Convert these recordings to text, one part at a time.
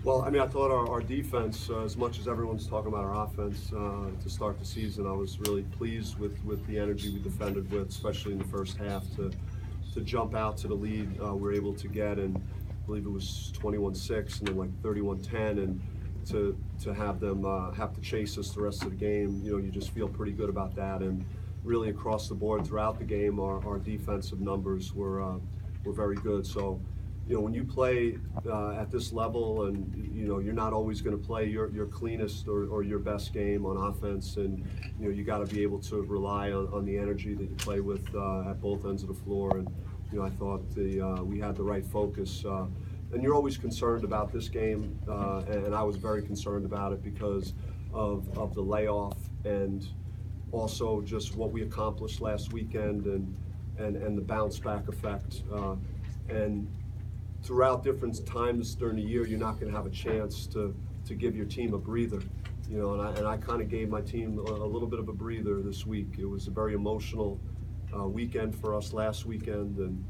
Well, I mean, I thought our defense, as much as everyone's talking about our offense to start the season, I was really pleased with the energy we defended with, especially in the first half, to jump out to the lead we were able to get, and I believe it was 21-6 and then like 31-10, and to have them have to chase us the rest of the game, you just feel pretty good about that. And really across the board throughout the game, our defensive numbers were very good. So, when you play at this level, and you're not always going to play your cleanest or your best game on offense, and you got to be able to rely on the energy that you play with at both ends of the floor. And I thought we had the right focus. And you're always concerned about this game, and I was very concerned about it because of the layoff and also just what we accomplished last weekend and the bounce back effect. And throughout different times during the year, you're not going to have a chance to give your team a breather. And I kind of gave my team a little bit of a breather this week. It was a very emotional weekend for us last weekend, and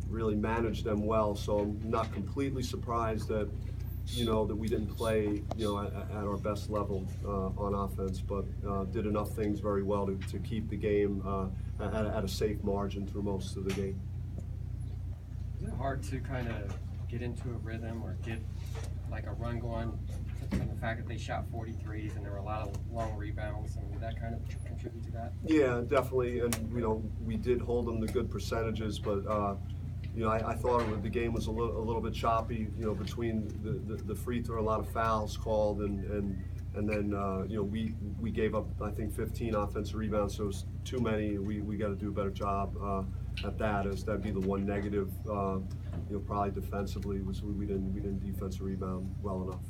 really managed them well. So I'm not completely surprised that that we didn't play at our best level on offense, but did enough things very well to keep the game at a safe margin through most of the game. Is it hard to kind of get into a rhythm or get like a run going from the fact that they shot 43s and there were a lot of long rebounds, and did that kind of contribute to that? Yeah, definitely. And we did hold them to good percentages, but I thought the game was a little bit choppy. Between the free throw, a lot of fouls called, and then we gave up, I think, 15 offensive rebounds, so it was too many. We got to do a better job at that. As that'd be the one negative. Probably defensively was we didn't defensive rebound well enough.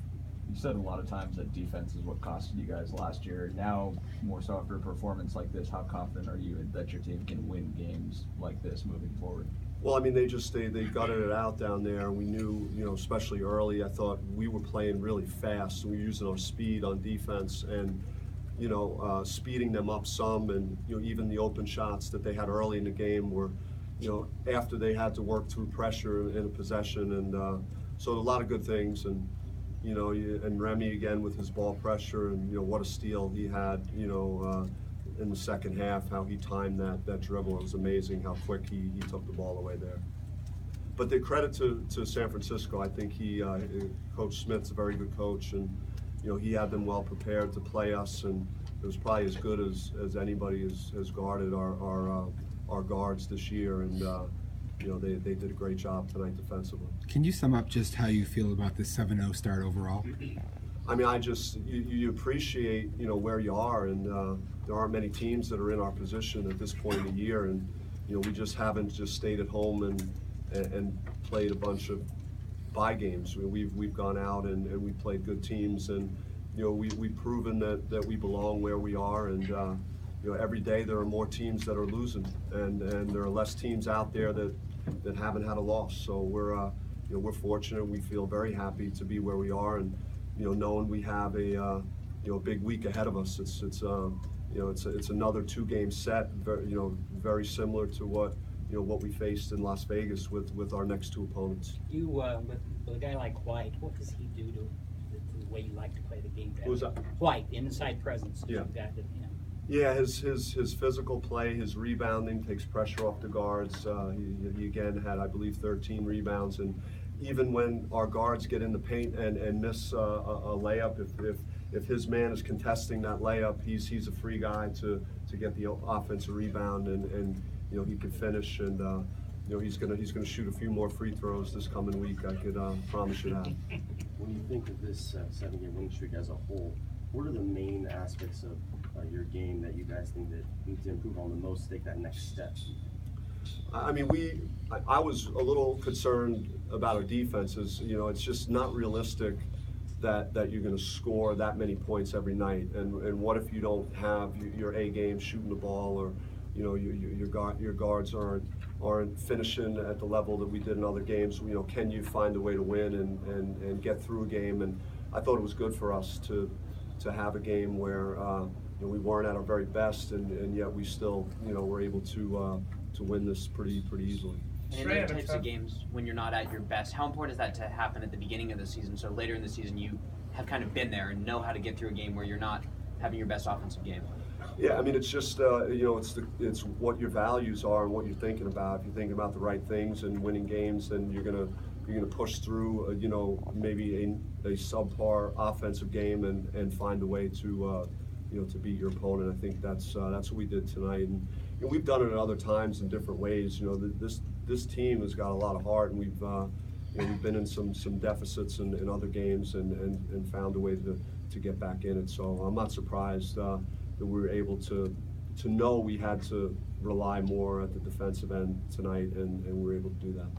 You said a lot of times that defense is what costed you guys last year. Now, more so after a performance like this, how confident are you that your team can win games like this moving forward? Well, I mean, they gutted it out down there, and we knew, especially early, I thought we were playing really fast. We were using our speed on defense and, speeding them up some, and, even the open shots that they had early in the game were, after they had to work through pressure in a possession. And so a lot of good things. And, and Remy again with his ball pressure, and, what a steal he had, in the second half, how he timed that dribble. It was amazing how quick he took the ball away there. But the credit to San Francisco, I think Coach Smith's a very good coach, and he had them well prepared to play us, and it was probably as good as anybody has guarded our guards this year, and they did a great job tonight defensively. Can you sum up just how you feel about the 7-0 start overall? I mean, you appreciate where you are, and there aren't many teams that are in our position at this point in the year, and we just haven't just stayed at home and played a bunch of bye games. We've gone out and we played good teams, and we've proven that we belong where we are, and every day there are more teams that are losing, and there are less teams out there that haven't had a loss. So we're fortunate. We feel very happy to be where we are, and knowing we have a big week ahead of us. It's another 2-game set, very similar to what we faced in Las Vegas with our next 2 opponents. You with a guy like White, what does he do to the way you like to play the game? Who's that? White, inside presence. Yeah. Yeah, his physical play, his rebounding takes pressure off the guards. He again had, I believe, 13 rebounds, and even when our guards get in the paint and miss a layup, if his man is contesting that layup, he's a free guy to get the offensive rebound, and he can finish, and he's gonna shoot a few more free throws this coming week. I could promise you that. When you think of this 7-game winning streak as a whole, what are the main aspects of your game that you guys think that need to improve on the most to take that next step? I mean, I was a little concerned about our defenses. It's just not realistic that you're going to score that many points every night. And what if you don't have your A game shooting the ball, or your guards aren't finishing at the level that we did in other games? Can you find a way to win and get through a game? And I thought it was good for us to have a game where we weren't at our very best, and yet we still were able to win this pretty easily. And in those types of games, when you're not at your best, how important is that to happen at the beginning of the season? So later in the season, you have kind of been there and know how to get through a game where you're not having your best offensive game. Yeah, I mean, it's just it's what your values are and what you're thinking about. If you're thinking about the right things and winning games, then you're gonna push through maybe a subpar offensive game and find a way to to beat your opponent. I think that's what we did tonight, and we've done it at other times in different ways. This team has got a lot of heart, and we've been in some deficits in other games and found a way to get back in it. So I'm not surprised that we were able to know we had to rely more at the defensive end tonight, and we were able to do that.